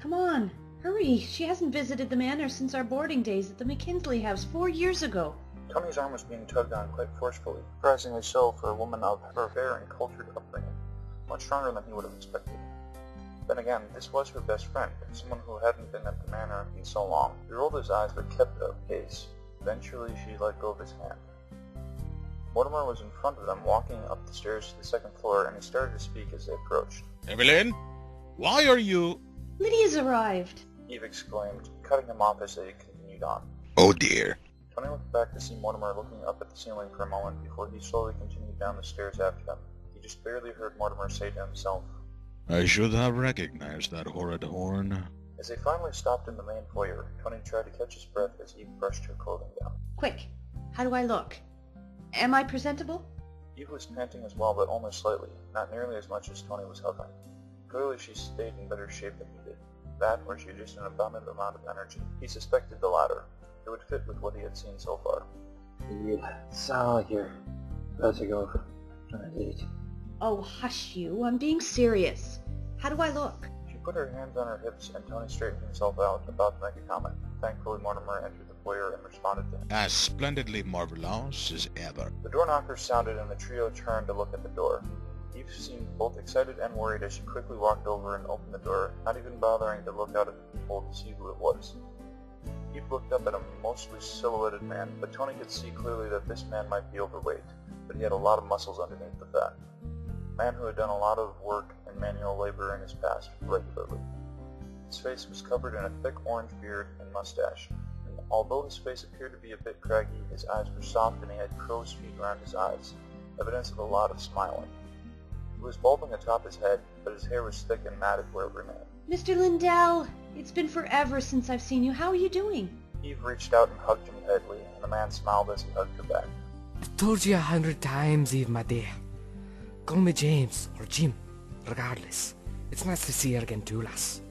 Come on, hurry. She hasn't visited the manor since our boarding days at the McKinsley house 4 years ago. Tony's arm was being tugged on quite forcefully, surprisingly so for a woman of her fair and cultured upbringing, much stronger than he would have expected. Then again, this was her best friend, someone who hadn't been at the manor in so long. He rolled his eyes but kept at pace. Eventually she let go of his hand. Mortimer was in front of them, walking up the stairs to the second floor, and he started to speak as they approached. Evelyn, why are you... Lydia's arrived. Eve exclaimed, cutting him off as they continued on. Oh dear. Tony looked back to see Mortimer looking up at the ceiling for a moment before he slowly continued down the stairs after them. He just barely heard Mortimer say to himself, I should have recognized that horrid horn. As they finally stopped in the main foyer, Tony tried to catch his breath as Eve brushed her clothing down. Quick, how do I look? Am I presentable? Eve was panting as well, but only slightly, not nearly as much as Tony was hovering. Clearly she stayed in better shape than he did. That, or she had just an abundant amount of energy. He suspected the latter. It would fit with what he had seen so far. You sound like you're about to go on a date. Oh, hush you. I'm being serious. How do I look? She put her hands on her hips, and Tony straightened himself out, about to make a comment. Thankfully, Mortimer entered the foyer and responded to him. As splendidly marvelous as ever. The door knocker sounded, and the trio turned to look at the door. Eve seemed both excited and worried as she quickly walked over and opened the door, not even bothering to look out at the people to see who it was. Eve looked up at a mostly silhouetted man, but Tony could see clearly that this man might be overweight, but he had a lot of muscles underneath the fat. A man who had done a lot of work in manual labor in his past regularly. His face was covered in a thick orange beard and mustache, and although his face appeared to be a bit craggy, his eyes were soft and he had crow's feet around his eyes, evidence of a lot of smiling. He was balding atop his head, but his hair was thick and matted where it remained. Mr. Lyndell, it's been forever since I've seen you. How are you doing? Eve reached out and hugged him tightly, and the man smiled as he hugged her back. I've told you 100 times, Eve, my dear. Call me James or Jim, regardless. It's nice to see her again too, lass.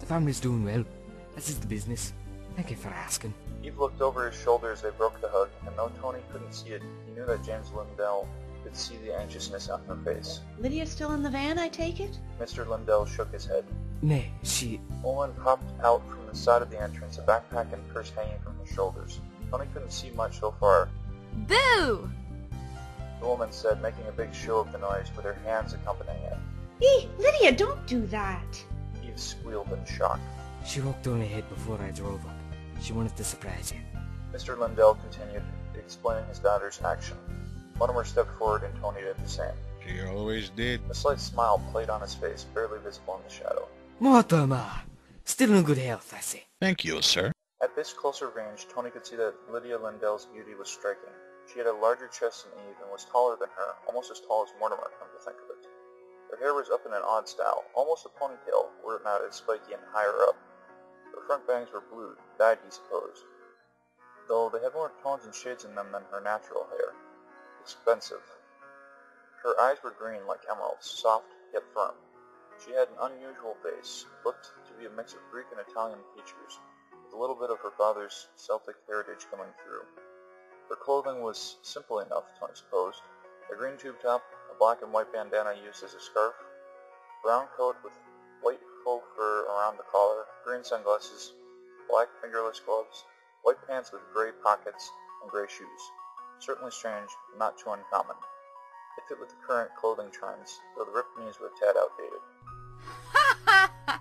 The family's doing well. This is the business. Thank you for asking. Eve looked over his shoulder as they broke the hug, and though Tony couldn't see it, he knew that James Lyndell could see the anxiousness on her face. Lydia still in the van, I take it? Mr. Lyndell shook his head. Nay, she... A woman popped out from the side of the entrance, a backpack and purse hanging from her shoulders. Tony couldn't see much so far. Boo! The woman said, making a big show of the noise with her hands accompanying it. Lydia, don't do that. Eve squealed in shock. She walked on ahead before I drove up. She wanted to surprise you. Mr. Lyndell continued, explaining his daughter's action. Mortimer stepped forward and Tony did the same. She always did. A slight smile played on his face, barely visible in the shadow. Mortimer! Still in good health, I say. Thank you, sir. At this closer range, Tony could see that Lydia Lyndell's beauty was striking. She had a larger chest than Eve and was taller than her, almost as tall as Mortimer, come to think of it. Her hair was up in an odd style, almost a ponytail, were it not as spiky and higher up. Her front bangs were blue, dyed he supposed, though they had more tones and shades in them than her natural hair. Expensive. Her eyes were green like emeralds, soft yet firm. She had an unusual face, looked to be a mix of Greek and Italian features, with a little bit of her father's Celtic heritage coming through. Her clothing was simple enough, Tony supposed. A green tube top, a black and white bandana used as a scarf, brown coat with white faux fur around the collar, green sunglasses, black fingerless gloves, white pants with gray pockets, and gray shoes. Certainly strange, but not too uncommon. It fit with the current clothing trends, though the ripped knees were a tad outdated. Ha ha ha!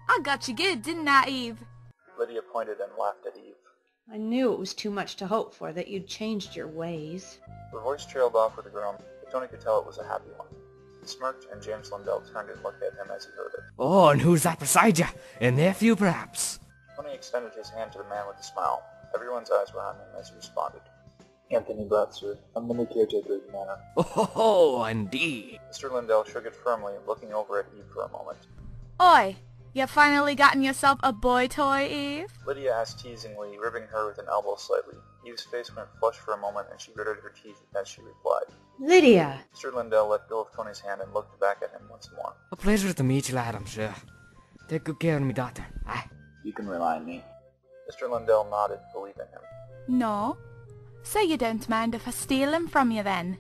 I got you good, didn't I, Eve? Lydia pointed and laughed at Eve. I knew it was too much to hope for, that you'd changed your ways. Her voice trailed off with a groan, but Tony could tell it was a happy one. He smirked, and James Lyndell turned and looked at him as he heard it. Oh, and who's that beside you? A nephew, perhaps? Tony extended his hand to the man with a smile. Everyone's eyes were on him as he responded. Anthony Braut, sir. I'm the new caretaker of the manor. Oh, indeed. Mr. Lyndell shook it firmly, looking over at Eve for a moment. Oi, you finally gotten yourself a boy toy, Eve? Lydia asked teasingly, ribbing her with an elbow slightly. Eve's face went flush for a moment, and she gritted her teeth as she replied. Lydia! Mr. Lyndell let go of Tony's hand and looked back at him once more. A pleasure to meet you, lad, I'm sure. Take good care of me daughter, aye? You can rely on me. Mr. Lyndell nodded, believing him. No. So you don't mind if I steal him from you then?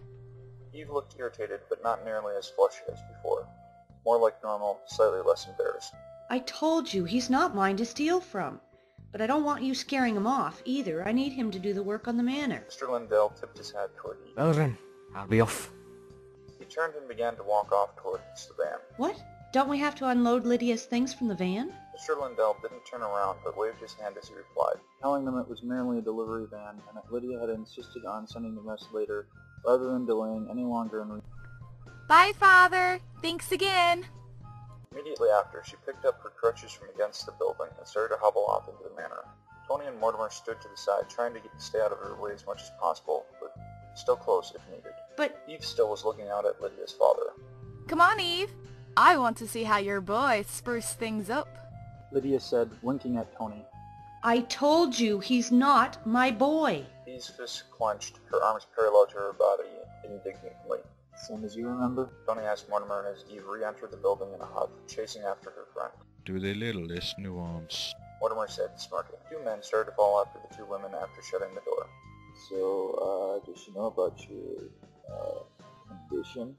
Eve looked irritated, but not nearly as flushed as before. more like normal, slightly less embarrassed. I told you, he's not mine to steal from. But I don't want you scaring him off, either. I need him to do the work on the manor. Mr. Lyndell tipped his hat toward Eve. Well then, I'll be off. He turned and began to walk off towards the van. What? Don't we have to unload Lydia's things from the van? Mr. Lyndell didn't turn around, but waved his hand as he replied, telling them it was merely a delivery van, and that Lydia had insisted on sending the rest later, rather than delaying any longer in Bye, Father. Thanks again. Immediately after, she picked up her crutches from against the building and started to hobble off into the manor. Tony and Mortimer stood to the side, trying to stay out of her way as much as possible, but still close if needed. But Eve still was looking out at Lydia's father. Come on, Eve. I want to see how your boy spruce things up. Lydia said, winking at Tony. I told you, he's not my boy. Eve's fists clenched, her arms parallel to her body, indignantly. Same as you remember? Tony asked Mortimer as Eve re-entered the building in a huff, chasing after her friend. To the littlest nuance. Mortimer said, smirking. Two men started to follow after the two women after shutting the door. So, does she know about your, condition?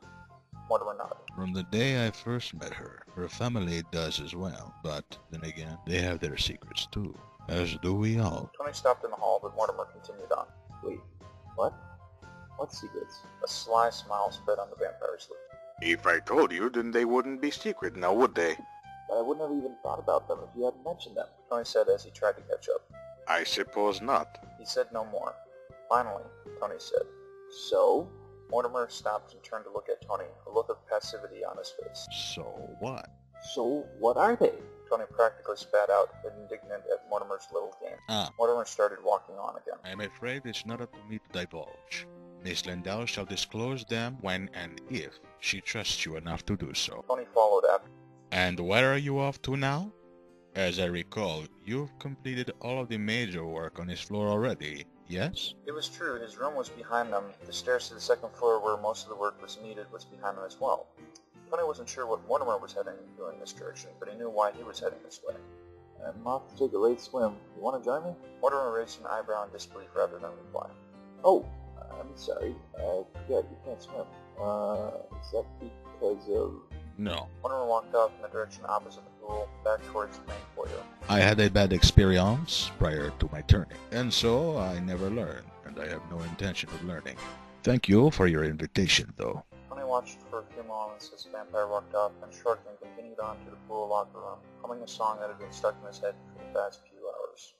Mortimer nodded. From the day I first met her, her family does as well, but then again, they have their secrets too, as do we all. Tony stopped in the hall, but Mortimer continued on. Wait, what? What secrets? A sly smile spread on the vampire's lips. If I told you, then they wouldn't be secret now, would they? I wouldn't have even thought about them if you hadn't mentioned them, Tony said as he tried to catch up. I suppose not. He said no more. Finally, Tony said, So? Mortimer stopped and turned to look at Tony, a look of passivity on his face. So what? So, what are they? Tony practically spat out, indignant at Mortimer's little game. Mortimer started walking on again. I am afraid it's not up to me to divulge. Miss Lyndell shall disclose them when and if she trusts you enough to do so. Tony followed after. And where are you off to now? As I recall, you've completed all of the major work on this floor already, yes? It was true, his room was behind them. The stairs to the second floor where most of the work was needed was behind them as well. Tony wasn't sure what Mortimer was heading to in this direction, but he knew why he was heading this way. I'm off to take a late swim. You want to join me? Mortimer raised an eyebrow in disbelief rather than reply. Oh, I'm sorry. I forgot you can't swim. Is that because of... No. Mortimer walked off in the direction opposite the pool, back towards the main foyer. I had a bad experience prior to my turning, and so I never learned, and I have no intention of learning. Thank you for your invitation, though. Tony watched for a few moments as the vampire walked off, and shrugged and continued on to the pool locker room, humming a song that had been stuck in his head for the past few hours.